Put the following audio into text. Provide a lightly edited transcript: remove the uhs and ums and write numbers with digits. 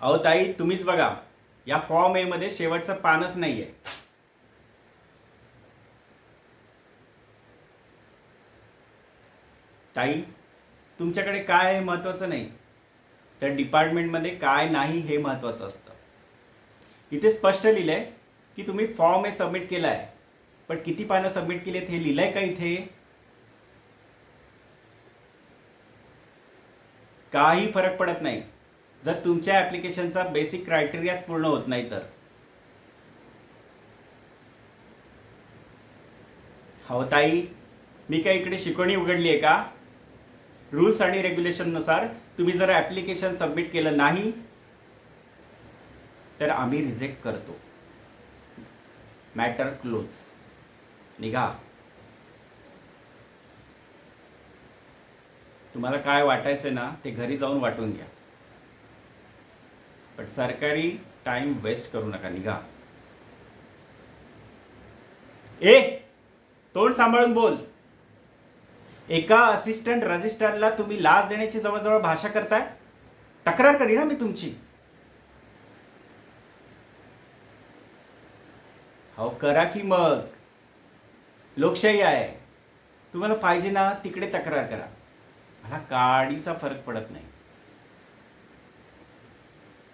अहो ताई, तुम्हीच बघा, या फॉर्म ए मध्ये शेवटचं पानच नाहीये. ताई, तुमच्याकडे काय आहे महत्वाचं नाही, तर डिपार्टमेंटमध्ये काय नाही हे महत्वाचं असतं. इथे स्पष्ट लिहिलंय की तुम्ही फॉर्म ए सबमिट केलाय, पण किती पानं सबमिट केलीत हे लिहिलंय का इथे? काही फरक पडत नाही जर तुमच्या ॲप्लिकेशनचा बेसिक क्रायटेरियाच पूर्ण होत नाही तर. हो ताई, मी काय इकडे शिकवणी उघडली आहे का? रूल्स आणि रेग्युलेशननुसार तुम्ही जर ॲप्लिकेशन सबमिट केलं नाही तर आम्ही रिजेक्ट करतो. Matter close. निघा. तुम्हाला काय वाटायचं ना ते घरी जाऊन वाटून घ्या, पण सरकारी टाइम वेस्ट करू नका. निघा. ए, तोंड सांभाळून बोल. एका असिस्टंट रजिस्ट्रारला तुम्ही लाच देण्याची जवळजवळ भाषा करताय. तक्रार करी ना मी तुमची. हो करा की मग, लोकशाही आहे. तुम्हाला पाहिजे ना तिकडे तक्रार करा, मला काडीचा फरक पडत नाही.